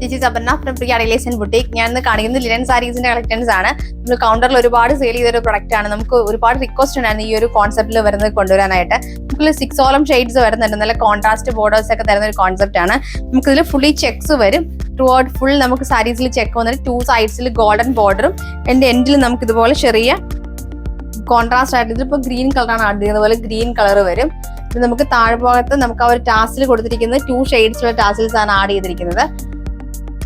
This is Aparna from Priya Relays and Boutique. ഞാൻ ഇന്ന് കാണിക്കുന്നത് ലിനൻ സാരീസിന്റെ കളക്ഷൻസ് ആണ്. നമ്മൾ കൗണ്ടറിൽ ഒരുപാട് സെയിൽ ചെയ്തൊരു പ്രൊഡക്റ്റ് ആണ്. നമുക്ക് ഒരുപാട് റിക്വസ്റ്റ് ഉണ്ടായിരുന്നു ഈ ഒരു കോൺസെപ്റ്റിൽ വരുന്നത് കൊണ്ടുവരാനായിട്ട്. നമുക്ക് 6 ഷെയ്ഡ്സ് വരുന്നുണ്ട്. നല്ല കോൺട്രാസ്റ്റ് ബോർഡേഴ്സ് ഒക്കെ തരുന്ന ഒരു കോൺസെപ്റ്റ് ആണ്. നമുക്ക് ഇതിൽ ഫുള്ളി ചെക്സ് വരും. ത്രൂ ഔട്ട് ഫുൾ നമുക്ക് സാരീസിൽ ചെക്ക് വന്നിട്ട് 2 സൈഡ്സിൽ ഗോൾഡൻ ബോർഡറും എൻഡിൽ നമുക്ക് ഇതുപോലെ ചെറിയ കോൺട്രാസ്റ്റ് ആയിട്ട് ഇതിപ്പോൾ ഗ്രീൻ കളറാണ് ആഡ് ചെയ്യുന്നത് പോലെ ഗ്രീൻ കളർ വരും. ഇത് നമുക്ക് താഴ്ഭാഗത്ത് നമുക്ക് ആ ഒരു ടാസിൽ കൊടുത്തിരിക്കുന്നത് 2 ഷെയ്ഡ്സിലുള്ള ടാസിൽസ് ആണ് ആഡ് ചെയ്തിരിക്കുന്നത്.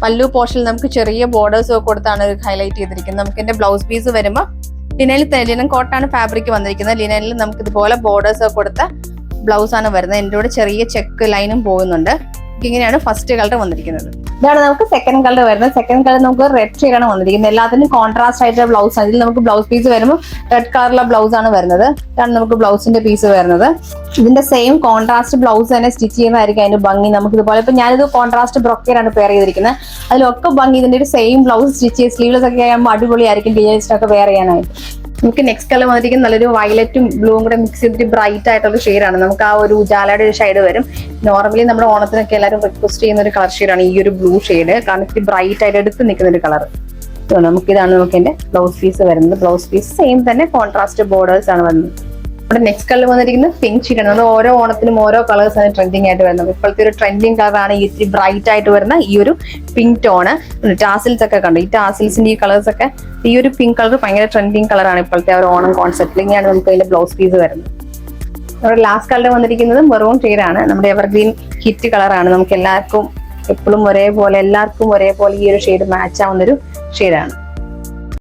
പല്ലു പോർഷനിൽ നമുക്ക് ചെറിയ ബോർഡേഴ്സ് ഒക്കെ കൊടുത്താണ് ഹൈലൈറ്റ് ചെയ്തിരിക്കുന്നത്. നമുക്ക് ഇതിന്റെ ബ്ലൗസ് പീസ് വരുമ്പോൾ ലിനൻ കോട്ടാണ് ഫാബ്രിക് വന്നിരിക്കുന്നത്. ലിനനിൽ നമുക്ക് ഇതുപോലെ ബോർഡേഴ്സ് ഒക്കെ കൊടുത്ത ബ്ലൗസ് ആണ് വരുന്നത്. എൻ്റെ കൂടെ ചെറിയ ചെക്ക് ലൈനും പോകുന്നുണ്ട്. ഇങ്ങനെയാണ് ഫസ്റ്റ് കളർ വന്നിരിക്കുന്നത്. ഇതാണ് നമുക്ക് സെക്കൻഡ് കളർ വരുന്നത്. സെക്കൻഡ് കളർ നമുക്ക് റെഡ് ഷെയ്ഡാണ് വന്നിരിക്കുന്നത്. എല്ലാത്തിനും കോൺട്രാസ്റ്റ് ആയിട്ടുള്ള ബ്ലൗസ് ആണ്. ഇതിൽ നമുക്ക് ബ്ലൗസ് പീസ് വരുമ്പോൾ റെഡ് കളറിലുള്ള ബ്ലൗസ് ആണ് വരുന്നത്. ഇതാണ് നമുക്ക് ബ്ലൗസിന്റെ പീസ് വരുന്നത്. ഇതിന്റെ സെയിം കോൺട്രാസ്റ്റ് ബ്ലൗസ് തന്നെ സ്റ്റിച്ച് ചെയ്യുന്നതായിരിക്കും അതിന്റെ ഭംഗി. നമുക്ക് ഇതുപോലെ ഇപ്പൊ ഞാനിത് കോൺട്രാസ്റ്റ് ബ്രൊക്കേഡാണ് പെയർ ചെയ്തിരിക്കുന്നത്. അതിലൊക്കെ ഭംഗി ഇതിന്റെ ഒരു സെയിം ബ്ലൗസ് സ്റ്റിച്ച് ചെയ്ത് സ്ലീവ്ലെസ് ഒക്കെ ആകുമ്പോൾ അടിപൊളിയായിരിക്കും ഡിസൈൻസിനൊക്കെ വെയർ ചെയ്യാനായിട്ട്. നമുക്ക് നെക്സ്റ്റ് കളർ വന്നിരിക്കുന്നത് നല്ലൊരു വയലറ്റും ബ്ലൂവും കൂടെ മിക്സ് ചെയ്തിട്ട് ബ്രൈറ്റ് ആയിട്ടുള്ള ഷെയ്ഡാണ്. നമുക്ക് ആ ഒരു ഉജാലയുടെ ഒരു ഷെയ്ഡ് വരും. നോർമലി നമ്മുടെ ഓണത്തിനൊക്കെ എല്ലാവരും റിക്വസ്റ്റ് ചെയ്യുന്ന ഒരു കളർ ഷെയ്ഡാണ് ഈ ഒരു ബ്ലൂ ഷെയ്ഡ്. കാരണം ഇത് ബ്രൈറ്റ് ആയിട്ട് എടുത്ത് നിൽക്കുന്ന ഒരു കളർ. നമുക്കിതാണ് നമുക്ക് എന്റെ ബ്ലൗസ് പീസ് വരുന്നത്. ബ്ലൗസ് പീസ് സെയിം തന്നെ കോൺട്രാസ്റ്റ് ബോർഡേഴ്സ് ആണ് വരുന്നത്. നമ്മുടെ നെക്സ്റ്റ് കളർ വന്നിരിക്കുന്നത് പിങ്ക് ഷെയ്ഡാണ്. നമ്മൾ ഓരോ ഓണത്തിനും ഓരോ കളേഴ്സ് ആണ് ട്രെൻഡിങ് ആയിട്ട് വരുന്നത്. ഇപ്പോഴത്തെ ഒരു ട്രെൻഡിങ് കളറാണ് ഈ ഇത്തിരി ബ്രൈറ്റ് ആയിട്ട് വരുന്ന ഈ ഒരു പിങ്ക് ടോണ്. ടാസിൽസ് ഒക്കെ കണ്ടു. ഈ ടാസിൽസിന്റെ ഈ കളേഴ്സ് ഒക്കെ ഈ ഒരു പിങ്ക് കളർ ഭയങ്കര ട്രെൻഡിങ് കളറാണ് ഇപ്പോഴത്തെ ഒരു ഓണം കോൺസെപ്റ്റിൽ. ഇങ്ങനെയാണ് നമുക്ക് അതിന്റെ ബ്ലൗസ് പീസ് വരുന്നത്. നമ്മുടെ ലാസ്റ്റ് കളർ വന്നിരിക്കുന്നത് മെറൂൺ ഷെയ്ഡാണ്. നമ്മുടെ എവർഗ്രീൻ ഹിറ്റ് കളറാണ്. നമുക്ക് എല്ലാവർക്കും എപ്പോഴും ഒരേപോലെ എല്ലാവർക്കും ഒരേപോലെ ഈ ഒരു ഷെയ്ഡ് മാച്ച് ആവുന്നൊരു ഷെയ്ഡാണ്.